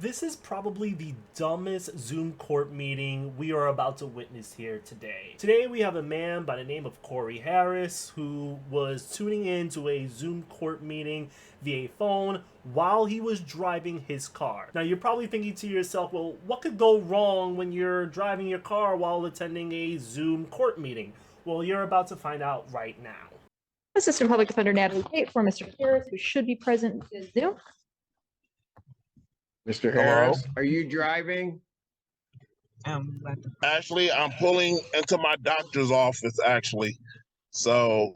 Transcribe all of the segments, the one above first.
This is probably the dumbest Zoom court meeting we are about to witness here today. Today we have a man by the name of Corey Harris who was tuning in to a Zoom court meeting via phone while he was driving his car. Now you're probably thinking to yourself, well, what could go wrong when you're driving your car while attending a Zoom court meeting? Well, you're about to find out right now. Assistant Public Defender Natalie Tate for Mr. Harris, who should be present via Zoom. Mr. Harris, are you driving? Actually, I'm pulling into my doctor's office, actually. So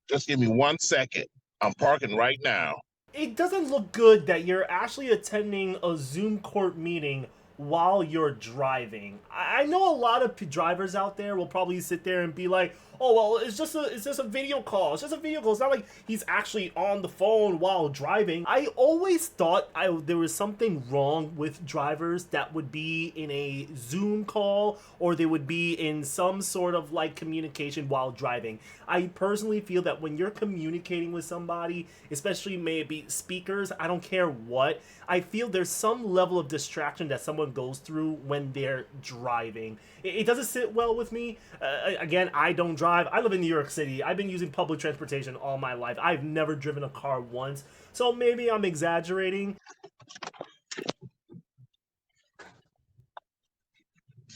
just give me 1 second. I'm parking right now. It doesn't look good that you're actually attending a Zoom court meeting while you're driving. I know a lot of drivers out there will probably sit there and be like, oh, well, it's just a video call. It's just a video call. It's not like he's actually on the phone while driving. I always thought there was something wrong with drivers that would be in a Zoom call or they would be in some sort of like communication while driving. I personally feel that when you're communicating with somebody, especially maybe speakers, I don't care what, I feel there's some level of distraction that someone goes through when they're driving. It doesn't sit well with me. Again, I don't drive. I live in New York City. I've been using public transportation all my life. I've never driven a car once, so maybe I'm exaggerating.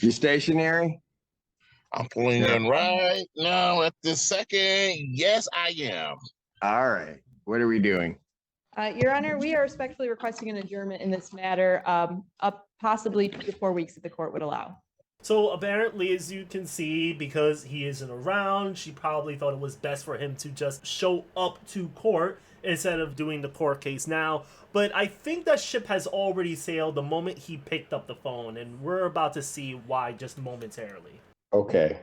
You stationary? I'm pulling in right now at this second. Yes, I am. All right. What are we doing? Your Honor, we are respectfully requesting an adjournment in this matter, up possibly 2 to 4 weeks if the court would allow. So apparently, as you can see, because he isn't around, she probably thought it was best for him to just show up to court instead of doing the court case now. But I think that ship has already sailed the moment he picked up the phone, and we're about to see why just momentarily. Okay.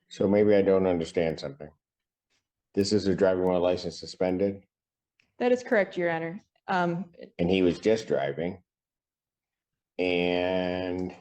So maybe I don't understand something. This is a driving while license suspended, That is correct, Your Honor. and he was just driving, and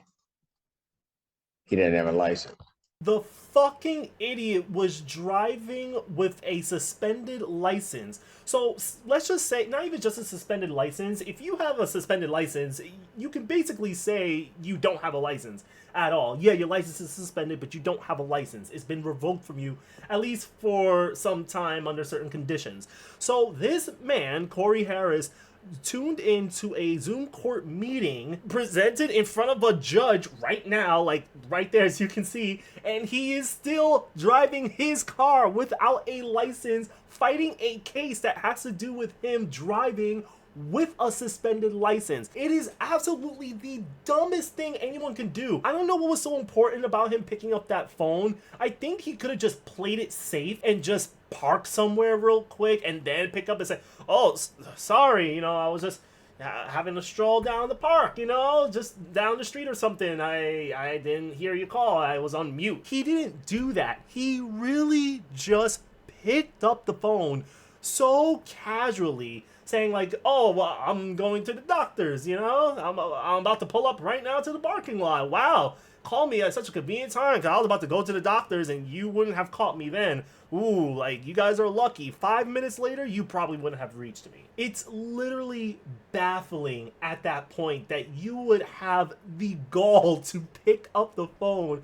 he didn't have a license. The fucking idiot was driving with a suspended license. So let's just say, not even just a suspended license. If you have a suspended license, you can basically say you don't have a license at all. Yeah, your license is suspended, but you don't have a license. It's been revoked from you, at least for some time under certain conditions. So this man, Corey Harris, tuned into a Zoom court meeting presented in front of a judge right now, like right there as you can see, and he is still driving his car without a license, fighting a case that has to do with him driving with a suspended license. It is absolutely the dumbest thing anyone can do. I don't know what was so important about him picking up that phone. I think he could have just played it safe and just park somewhere real quick and then pick up and say, oh, sorry, I was just having a stroll down the park, just down the street or something. I didn't hear you call. I was on mute. He didn't do that. He really just picked up the phone so casually, saying like, oh, well, I'm going to the doctor's, I'm about to pull up right now to the parking lot. Wow, call me at such a convenient time because I was about to go to the doctor's and you wouldn't have caught me then. Ooh, like, you guys are lucky. 5 minutes later, you probably wouldn't have reached me. It's literally baffling at that point that you would have the gall to pick up the phone,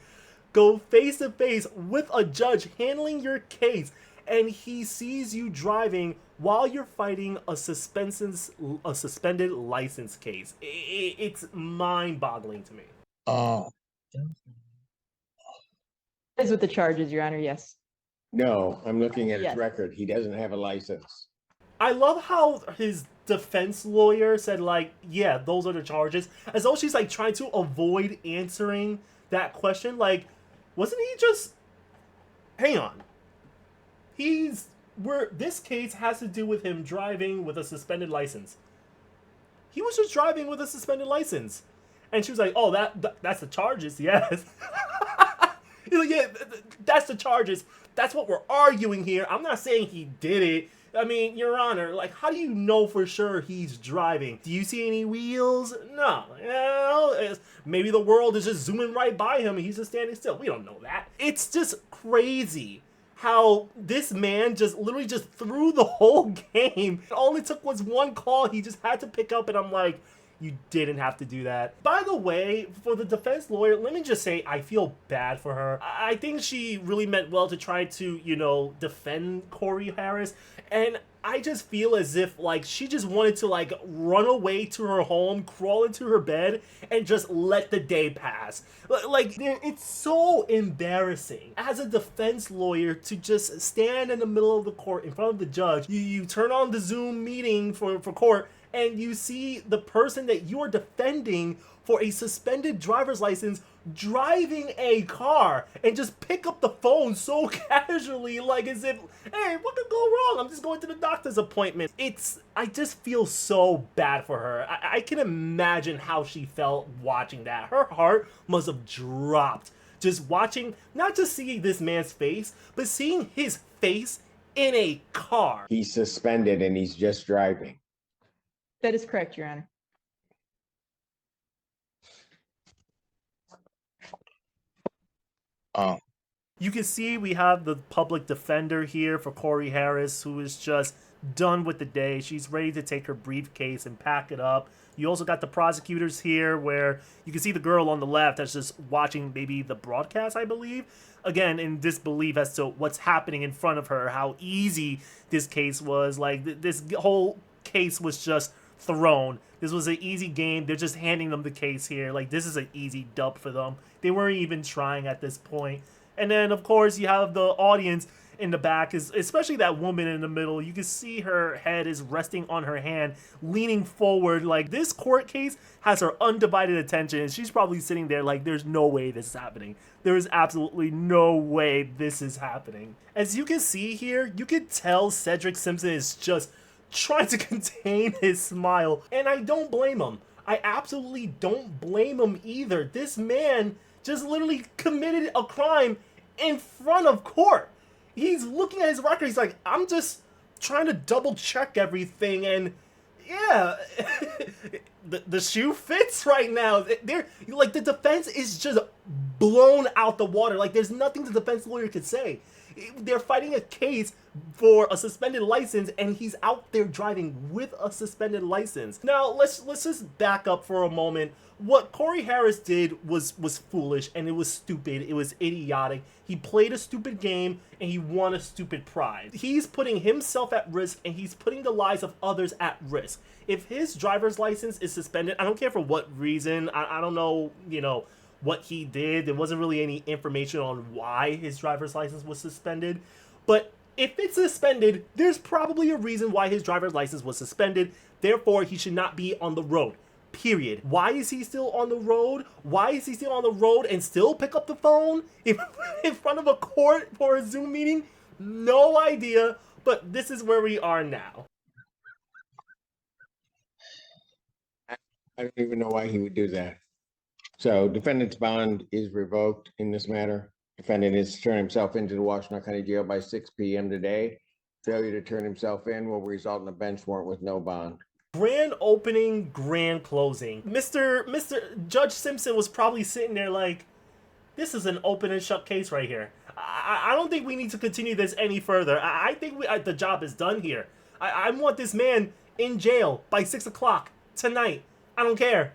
go face to face with a judge handling your case, and he sees you driving while you're fighting a suspended license case. It's mind-boggling to me. Is with the charges, Your Honor, yes. No, I'm looking at his Yes. record. He doesn't have a license. I love how his defense lawyer said, like, yeah, those are the charges. As though she's, like, trying to avoid answering that question. Like, wasn't he just... Hang on. This case has to do with him driving with a suspended license. He was just driving with a suspended license. And she was like, oh, that's the charges, yes. He's like, yeah, that's the charges. That's what we're arguing here. I'm not saying he did it. I mean, Your Honor, like, how do you know for sure he's driving? Do you see any wheels? No. Maybe the world is just zooming right by him and he's just standing still. We don't know that. It's just crazy how this man just literally just threw the whole game. All it took was one call he just had to pick up, and I'm like, You didn't have to do that. By the way, for the defense lawyer, let me just say I feel bad for her. I think she really meant well to try to, you know, defend Corey Harris. And I just feel as if, like, she just wanted to, like, run away to her home, crawl into her bed, and just let the day pass. Like, it's so embarrassing as a defense lawyer to just stand in the middle of the court in front of the judge. You turn on the Zoom meeting for court, and you see the person that you are defending for a suspended driver's license driving a car and just pick up the phone so casually, like as if, hey, what could go wrong? I'm just going to the doctor's appointment. I just feel so bad for her. I can imagine how she felt watching that. Her heart must have dropped just watching, not just seeing this man's face, but seeing his face in a car. He's suspended and he's just driving. That is correct, Your Honor. You can see we have the public defender here for Corey Harris, who is just done with the day. She's ready to take her briefcase and pack it up. You also got the prosecutors here, where you can see the girl on the left that's just watching maybe the broadcast, I believe. Again, in disbelief as to what's happening in front of her, how easy this case was. Like, this whole case was just thrown. This was an easy game. They're just handing them the case here. Like, this is an easy dub for them. They weren't even trying at this point. And then, of course, you have the audience in the back, especially that woman in the middle. You can see her head is resting on her hand, leaning forward. Like, this court case has her undivided attention, and she's probably sitting there like, there's no way this is happening. There is absolutely no way this is happening. As you can see here, you can tell Cedric Simpson is just trying to contain his smile, and I don't blame him. I absolutely don't blame him either. This man just literally committed a crime in front of court. He's looking at his record. He's like, I'm just trying to double check everything, and yeah, the shoe fits right now. They're like, the defense is just blown out the water. Like, there's nothing the defense lawyer could say. They're fighting a case for a suspended license, and he's out there driving with a suspended license. Now, let's just back up for a moment. What Corey Harris did was foolish, and it was stupid. It was idiotic. He played a stupid game, and he won a stupid prize. He's putting himself at risk, and he's putting the lives of others at risk. If his driver's license is suspended, I don't care for what reason. I don't know, you know, what he did. There wasn't really any information on why his driver's license was suspended. But if it's suspended, there's probably a reason why his driver's license was suspended. Therefore, he should not be on the road. Period. Why is he still on the road? Why is he still on the road and still pick up the phone in front of a court for a Zoom meeting? No idea, but this is where we are now. I don't even know why he would do that. So defendant's bond is revoked in this matter. Defendant is to turn himself into the Washington County Jail by 6 p.m. today. Failure to turn himself in will result in a bench warrant with no bond. Grand opening, grand closing. Mr. Judge Simpson was probably sitting there like, this is an open and shut case right here. I don't think we need to continue this any further. I think the job is done here. I want this man in jail by 6 o'clock tonight. I don't care.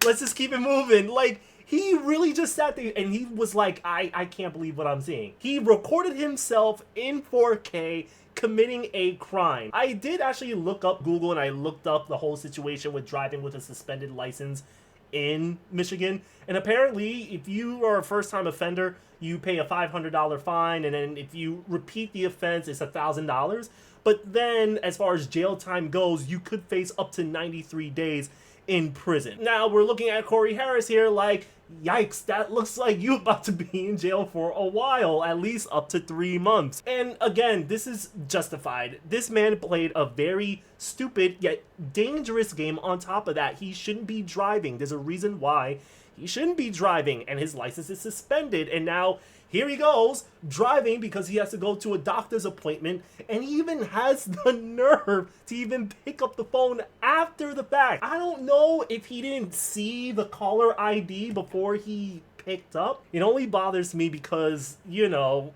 Let's just keep it moving. Like, he really just sat there and he was like, I can't believe what I'm seeing. He recorded himself in 4K committing a crime. I did actually look up Google, and I looked up the whole situation with driving with a suspended license in Michigan. And apparently, if you are a first-time offender, you pay a $500 fine, and then if you repeat the offense, it's $1,000. But then, as far as jail time goes, you could face up to 93 days in prison. Now, we're looking at Corey Harris here like, yikes, that looks like you about to be in jail for a while, at least up to 3 months. And again, this is justified. This man played a very stupid yet dangerous game. On top of that, he shouldn't be driving. There's a reason why he shouldn't be driving, and his license is suspended, and now here he goes driving because he has to go to a doctor's appointment, and he even has the nerve to even pick up the phone after the fact. I don't know if he didn't see the caller ID before he picked up. It only bothers me because, you know,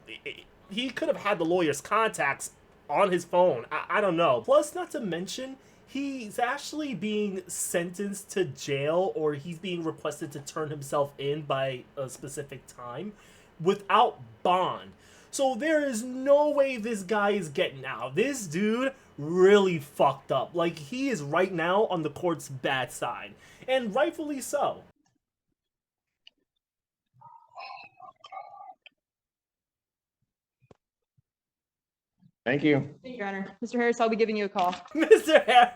he could have had the lawyer's contacts on his phone. I don't know. Plus, not to mention, he's actually being sentenced to jail, or he's being requested to turn himself in by a specific time without bond. So there is no way this guy is getting out. This dude really fucked up. Like, he is right now on the court's bad side, and rightfully so. Thank you. Thank you, Your Honor. Mr. Harris, I'll be giving you a call. Mr. Harris,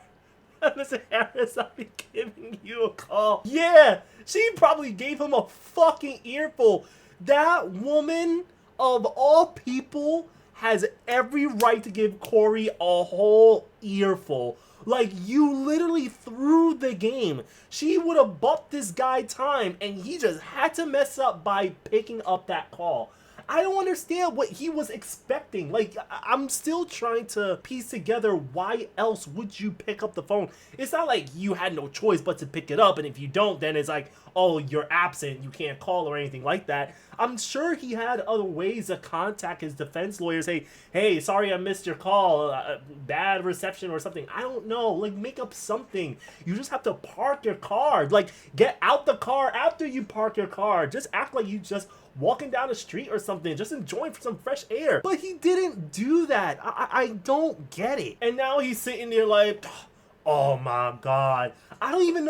Mr. Harris, I'll be giving you a call. Yeah, she probably gave him a fucking earful. That woman, of all people, has every right to give Corey a whole earful. Like, you literally threw the game. She would have bumped this guy time, and he just had to mess up by picking up that call. I don't understand what he was expecting. Like, I'm still trying to piece together why else would you pick up the phone. It's not like you had no choice but to pick it up, and if you don't, then it's like, oh, you're absent, you can't call or anything like that. I'm sure he had other ways to contact his defense lawyer, say, hey, sorry I missed your call, bad reception or something. I don't know. Like, make up something. You just have to park your car. Like, get out the car after you park your car. Just act like you just walking down the street or something, just enjoying some fresh air. But he didn't do that. I don't get it. And now he's sitting there like, oh my God. I don't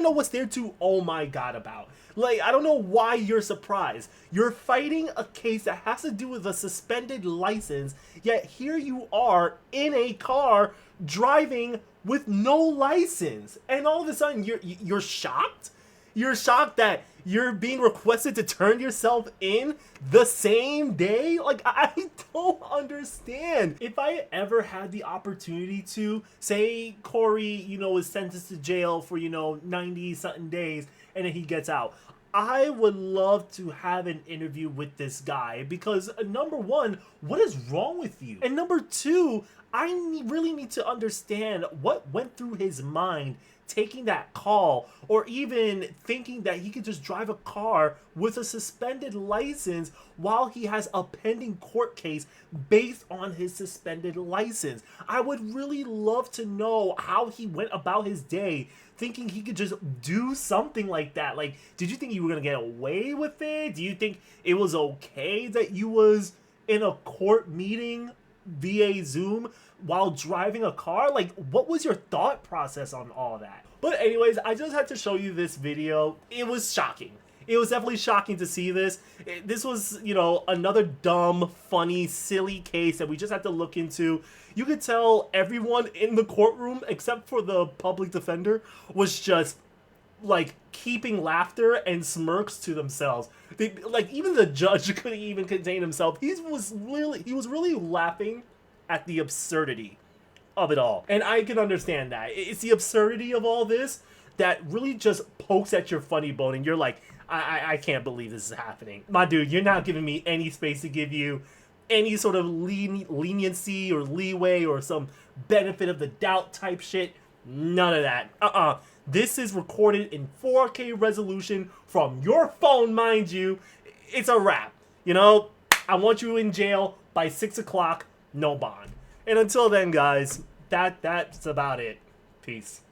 know what's there to oh my God about. Like, I don't know why you're surprised. You're fighting a case that has to do with a suspended license, yet here you are in a car driving with no license. And all of a sudden you're shocked? You're shocked that you're being requested to turn yourself in the same day? Like, I don't understand. If I ever had the opportunity to, say Corey, is sentenced to jail for, 90-something days, and then he gets out, I would love to have an interview with this guy because, number one, what is wrong with you? And number two, I really need to understand what went through his mind taking that call, or even thinking that he could just drive a car with a suspended license while he has a pending court case based on his suspended license. I would really love to know how he went about his day thinking he could just do something like that. Like, did you think you were gonna get away with it? Do you think it was okay that you was in a court meeting via Zoom while driving a car? Like, what was your thought process on all that? But anyways, I just had to show you this video. It was shocking. It was definitely shocking to see this. This was, another dumb, funny, silly case that we just had to look into. You could tell everyone in the courtroom, except for the public defender, was just like keeping laughter and smirks to themselves. Like, even the judge couldn't even contain himself. He was really laughing at the absurdity of it all. And I can understand that. It's the absurdity of all this that really just pokes at your funny bone, and you're like, I can't believe this is happening. My dude, you're not giving me any space to give you any sort of leniency or leeway or some benefit of the doubt type shit. None of that. This is recorded in 4K resolution from your phone, mind you. It's a wrap. I want you in jail by 6 o'clock, no bond. And until then, guys, that's about it. Peace.